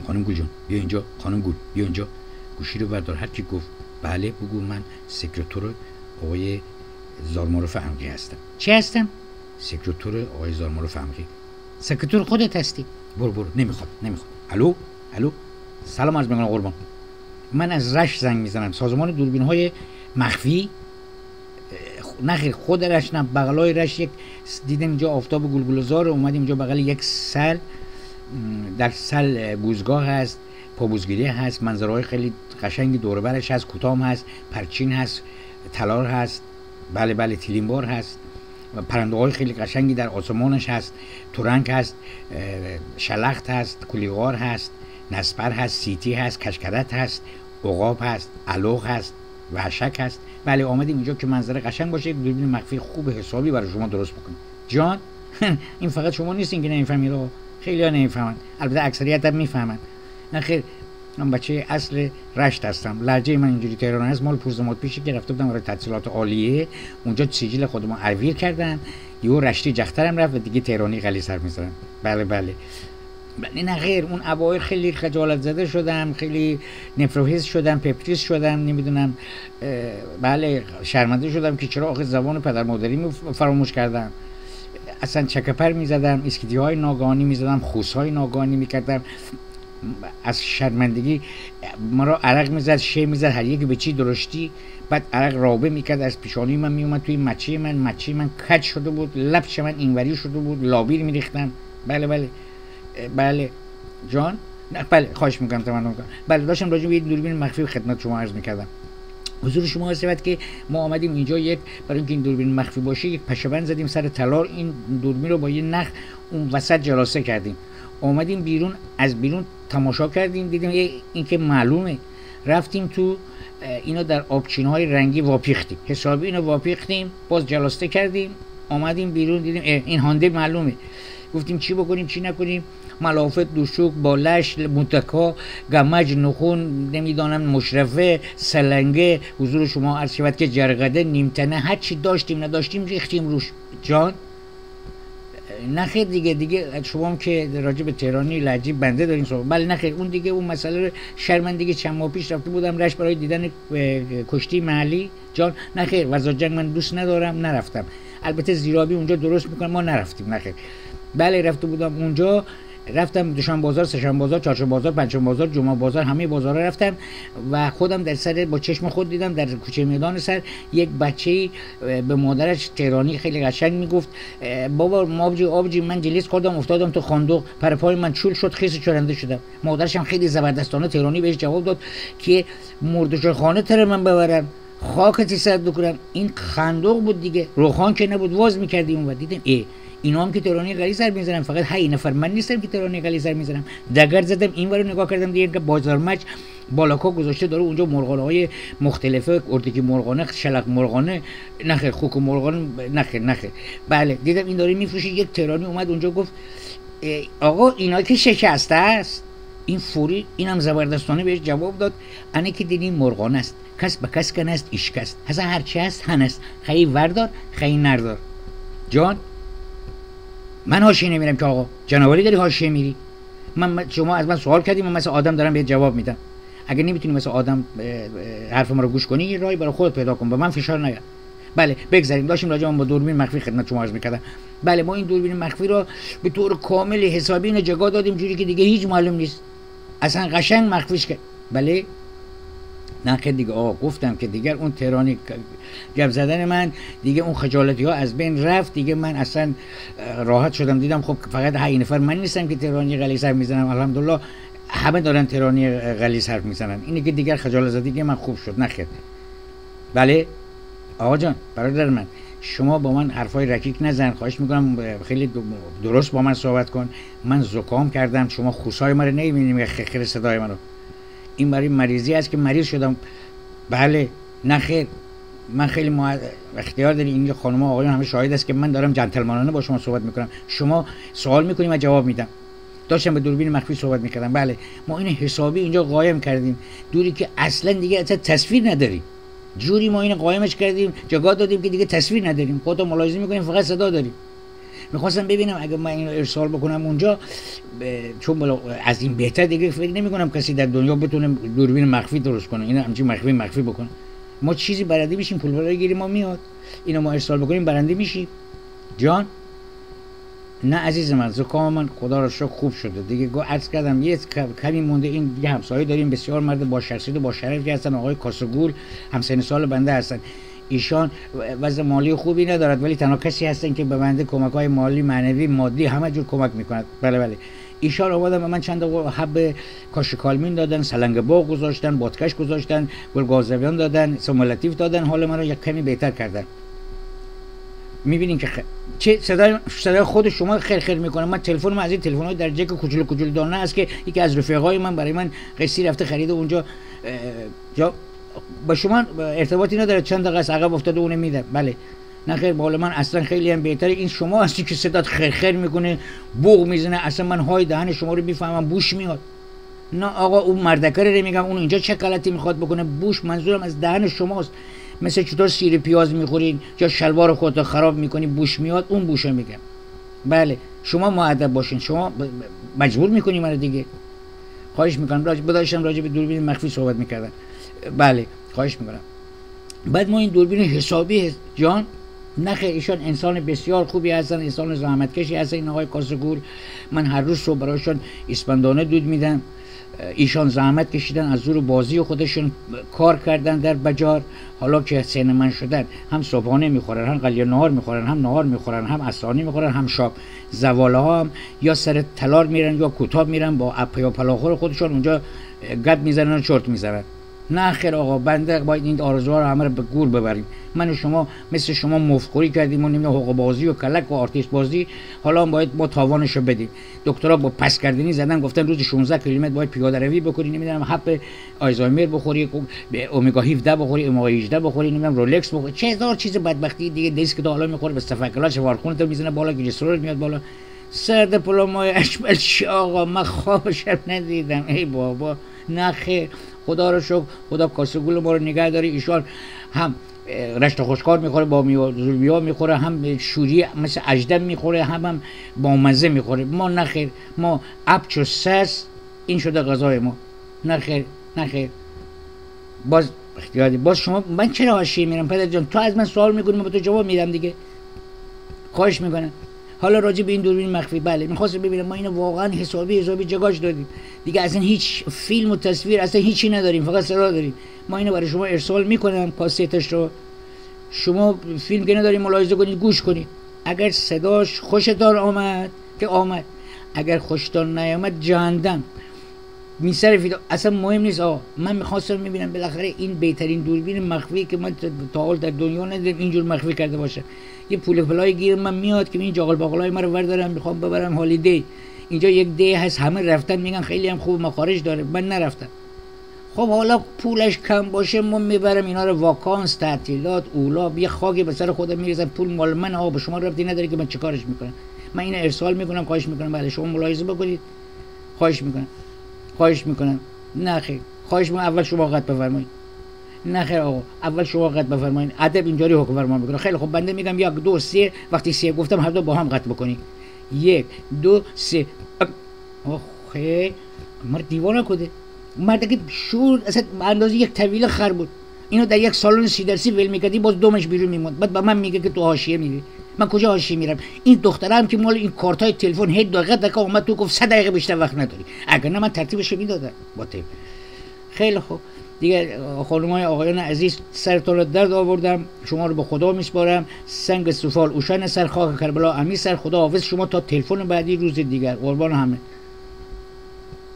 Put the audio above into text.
خانم گل جان بیا اینجا، خانم گل بیا اینجا، گوشی رو بردار. هر کی گفت بله بگو من سکرتور آقای زارمارو عمقی هستم. چی هستم؟ سکرتور آقای زارمارو عمقی. سکرتور خودت هستی؟ برو نمیخواد. الو سلام عرض میکنم قربان، من از رشت زنگ میزنم، سازمان دوربین‌های مخفی. نخیر خود رشت نه، بغلای رشت یک دیدم اینجا آفتاب گلگله‌زار، اومدیم اینجا بغل یک سل، در سل بوزگاه هست، پابوزگیری هست، منظرهای خیلی قشنگی دور برش هست، کوتام هست، پرچین هست، تالار هست، بله تیلینبار هست، پرنده های خیلی قشنگی در آسمانش هست، تورنگ هست، شلخت هست، کولیغار هست، نسپر هست، سیتی هست، کشکدت هست، عقاب هست، علوق هست، وحشک هست. بله آمدیم اینجا که منظره قشنگ باشه، یک دوربین مخفی خوب حسابی برای شما درست بکنیم. جان این فقط شما نیستین که نمیفهمید، خیلی ها نمیفهمن، البته اکثریت هم میفهمن. نه خیر، من بچه اصل رشت هستم، لهجه من اینجوری تهرانی هست. مال 15 ماه پیش که رفته بودم برای تحصیلات عالیه، اونجا سجل خودمو ارویر کردن، یهو رشتی جخترم رفت و دیگه تهرانی غلی سر میذارم. بله نه غیر، اون اوایل خیلی خجالت زده شدم، خیلی نفروهیز شدم، پپریس شدم، نمیدونم بله شرمنده شدم که چرا آخه زبان پدر مادری فراموش کردم. اصلا چکپر میزدم، اسکیتی های ناگهانی میزدم، خوس های ناگهانی میکردم، از شرمندگی ما را عرق میزد، شه میزد، هر یکی به چی درشتی، بعد عرق رابه میکرد از پیشانی من میومد توی مچه من کج شده بود، لبش من اینوری شده بود، لابیر میریختم. بله جان، نه بله خواهش میکنم تمام کنم. بله داشتم راجع به یه دوربین مخفی خدمت شما عرض میکردم. حضور شما هست که ما آمدیم اینجا یک برای اینکه این دوربین مخفی باشه یک پشه‌بند زدیم سر تالار، این دوربین رو با یه نخ اون وسط جلسه کردیم، آمدیم بیرون، از بیرون تماشا کردیم، دیدیم این که معلومه، رفتیم تو اینو در آبچین‌های رنگی واپیختیم، حسابی اینو واپیختیم، باز جلسه کردیم، آمدیم بیرون دیدیم این هانده معلومه، گفتیم چی بکنیم چی نکنیم، ملافت، دوشوک، بالش، متکا، گمج، نخون، نمیدانم مشرفه، سلنگه، حضور شما عرض شود که جرقده، نیمتنه، هر چی داشتیم نداشتیم ریختیم روش. جان نخیر دیگه شما هم که راجع به تهرانی لهجه بنده دارین صحبت. بله نخیر، اون دیگه اون مسئله شرمندگی چند ماه پیش رفته بودم رشت برای دیدن کشتی محلی. جان نخیر، وزارت جنگ من دوست ندارم، نرفتم. البته زیرابی اونجا درست میکنم، ما نرفتیم. نخیر بله رفته بودم اونجا، رفتم دوشنبه بازار، سه‌شنبه بازار، چهارشنبه بازار، پنجشنبه بازار، جمعه بازار، همه بازارها رفتم و خودم در سر با چشم خود دیدم در کوچه میدان سر یک بچه‌ای به مادرش تهرانی خیلی قشنگ میگفت بابا آبجی من جلیس خوردم افتادم تو خاندق، پر پای من چول شد، خیس چرنده شدم. مادرش هم خیلی زبردستانه تهرانی بهش جواب داد که مردش خانه تر من ببرم، خاکتی سر بکنم. این خندق بود دیگه، روخان که نبود، واز می‌کردیم و دیدم اینا هم که تهرانی غلی سر میزنن، فقط هی نفر من نیستم که تهرانی غلی سر میزنم. دگر زدم این ورو نگاه کردم دیگه که بازارمچ بالاکا گذاشته داره اونجا مرغانه های مختلفه، اردکی مرغانه، شلق مرغانه، نخیر خوک مرغانه، نخیر بله دیدم این داره میفروشه. یک تهرانی اومد اونجا گفت آقا اینا که شکسته است. این فوری اینم زبردستانه بهش جواب داد انه که دیدین مرغانه است، کس به کس کن است اشکست، هزا هرچی است هنست، خیلی وردار خیلی نردار. جان من حاشیه نمیرم که آقا جنابالی داری حاشیه میری. شما از من سوال کردیم، من مثل آدم دارم بهت جواب میدم. اگه نمیتونی مثل آدم حرف ما رو گوش کنی، یه راهی برای خودت پیدا کن، به من فشار نیار. بله بگذاریم. داشتیم راجع با دوربین مخفی خدمت شما عرض میکردم. بله ما این دوربین مخفی رو به طور کامل حسابی اینو جگا دادیم جوری که دیگه هیچ معلوم نیست، اصلا قشنگ مخفیش کرد. بله نه دیگه آقا گفتم که دیگر اون تهرانی گپ زدن من دیگه اون خجالتی ها از بین رفت دیگه. من اصلا راحت شدم، دیدم خب فقط 8 نفر من نیستم که تهرانی غلی سر میزنم، الحمدلله همه دارن تهرانی غلی سر میزنن. اینه که دیگر خجالت زدگی من خوب شد. نخیر بله آقا جان برادر من، شما با من حرفای رکیک نزن، خواهش میکنم خیلی درست با من صحبت کن. من زکام کردم، شما خوسای ما رو نمیبینیم، خیر صدای منو. این برای مریضی است که مریض شدم. بله نخیر من خیلی اختیار داری، این خانم‌ها آقایون همه شاهد است که من دارم جنتلمانانه با شما صحبت میکنم. شما سوال میکنیم و جواب میدم. داشتم به دوربین مخفی صحبت میکردم. بله ما این حسابی اینجا قایم کردیم، دوری که اصلا دیگه تصویر نداریم، جوری ما این قایمش کردیم جگا دادیم که دیگه تصویر نداریم. خودت ملاحظه میکنیم فقط صدا داریم. میخواستم ببینم اگه من اینو ارسال بکنم اونجا چون از این بهتر دیگه فکر نمی کنم کسی در دنیا بتونه دوربین مخفی درست کنه، اینا همچین مخفی بکنه. ما چیزی برنده میشیم، پول برای گیریم ما میاد، اینو ما ارسال بکنیم برنده میشیم جان. نه عزیز من، زکام من خدا را شکر خوب شده دیگه. عرض کردم یه کمی مونده. این دیگه همسایه داریم بسیار مرد با شخصیت و با شرفی هستن، آقای کاسگول همسن سال بنده هستن. ایشان وضع مالی خوبی ندارد ولی تنها کسی هستن که به بنده کمک‌های مالی، معنوی، مادی همه جور کمک میکنند. بله ایشان آمدن به من چند تا حب کاشکالمین دادن، سلنگ باغ گذاشتن، بادکش گذاشتن، گلگازویان دادن، سومولاتیو دادن، حال من رو یک کمی بهتر کردن. میبینین که چه صدای خود شما خیر میکنه. من تلفنم از این تلفن‌های در جک کوچولو دانه است که یکی از رفیقای من برای من قصی رفته خریده اونجا جا با شما ارتباطی نداره، چند دقیقه از عقب افتاده اون میده. بله نه خیر، بالا من اصلا خیلی هم بهتره. این شما هستی که صدات خیر میکنه، بوق میزنه، اصلا من های دهن شما رو میفهمم، بوش میاد. نه آقا اون مردکره رو میگم، اون اینجا چه غلطی میخواد بکنه. بوش منظورم از دهن شماست. مثل چطور سیر پیاز میخورین یا شلوار خودت خراب میکنی بوش میاد، اون بوشه میگم. بله شما مؤدب باشین، شما مجبور میکنی منو دیگه. خواهش میکنم داشتم راجع به دوربین مخفی صحبت میکردم. بله خواهش میکنم. بعد ما این دوربین حسابی جان نخیر، ایشان انسان بسیار خوبی هستن، انسان زحمتکشی هستن این آقای کاسگول. من هر روز صبح برایشان اسپندانه دود میدم. ایشان زحمت کشیدن، از زور بازی خودشون کار کردن در بجار. حالا که سن من شدن هم صبحانه میخورن، هم قلیه نهار میخورن، هم نهار میخورن، هم عصرانی میخورن، هم شب. زواله ها هم یا سر تلار میرن یا کوتاه میرن با اپ یا پلاخور خودشون اونجا گپ میزنن و چرت میزنن. نه خیر آقا، بنده باید این آرزوها رو همه رو به گور ببریم. من و شما مثل شما مفخوری کردیم و نمیدونم حقوق بازی و کلک و آرتیست بازی، حالا باید ما تاوانش رو بدیم. دکترها با پس کردنی زدن، گفتن روز 16 کیلومتر باید پیاده روی بکنی، نمیدونم حب آلزایمر بخوری، امگا 17 بخوری، امگا 18 بخوری، نمیدونم رولکس بخوری، چه هزار چیز بدبختی دیگه. دیسک تو حالا میخوره به استفکلاش وارخونت میزنه بالا، گلیسرول میاد بالا. سرد پلومای اشبل آقا من خوابشم ندیدم. ای بابا نه خیر، خدا رو شکر، خدا کاسگول ما رو نگه داره. ایشان هم رشته خوشکار میخوره، با میوه میخوره، هم شوری مثل اجدم میخوره، هم با مزه میخوره. ما نخیر، ما ابچ و سس این شده غذای ما. نخیر باز اختیاری. باز شما من چرا حاشیه میرم پدر جان؟ تو از من سوال میکنی من به تو جواب میدم دیگه. خواهش میکنم. حالا راجع به این دوربین مخفی، بله میخواستم ببینم، ما اینو واقعا حسابی جگاش دادیم دیگه، اصلا هیچ فیلم و تصویر اصلا هیچی نداریم، فقط صدا داریم. ما اینو برای شما ارسال میکنم کاستش رو، شما فیلم که نداریم ملاحظه کنید، گوش کنید. اگر صداش خوشتان آمد که آمد، اگر خوشتان نیامد جهنم میصرفید، اصلا مهم نیست. من میخواستم ببینم بالاخره این بهترین دوربین مخفی که من تا حال در دنیا ندیدم اینجور مخفی کرده باشه. یه پول پلای گیر من میاد که این جاغل باغلای من رو بردارم، میخوام ببرم هالیدی. اینجا یک دی هست، همه رفتن میگن خیلی هم خوب، مخارج داره، من نرفتم. خب حالا پولش کم باشه ما میبرم اینا رو واکانس، تعطیلات، اولا، یه خاکی به سر خودم میریزم، پول مال من. به شما ربطی نداره که من چیکارش میکنم. من اینو ارسال میکنم، خواهش میکنم بله شما ملاحظه بکنید، خواهش میکنم. نه خیر، خواهش میکنم اول شما قد بفرمایید. نه خیر آقا، اول شما قد بفرمایید. ادب اینجوری حکم فرمان میکنه. خیلی خب بنده میگم 1 2 3، وقتی 3 گفتم هر دو با هم قد بکنید. 1 2 3. آخه مرد دیوانه کده، مرد که شور اصلا اندازه یک طویل خر بود. اینو در یک سالن 30 درصی ول میکردی باز دومش بیرون میموند. بعد به من میگه که تو حاشیه میری. من کجا حاشیه میرم؟ این دخترم که مال این کارتای تلفن هی دقیقه اومد تو گفت 100 دقیقه بیشتر وقت نداری. اگر نه من ترتیبش رو میدادم با تیم. خیلی خوب دیگه خانم‌های آقایان عزیز، سرتون درد آوردم، شما رو به خدا میسپارم. سنگ سفال اوشن سر خاک کربلا امی سر، خدا حافظ شما تا تلفن بعدی روز دیگر. قربان همه.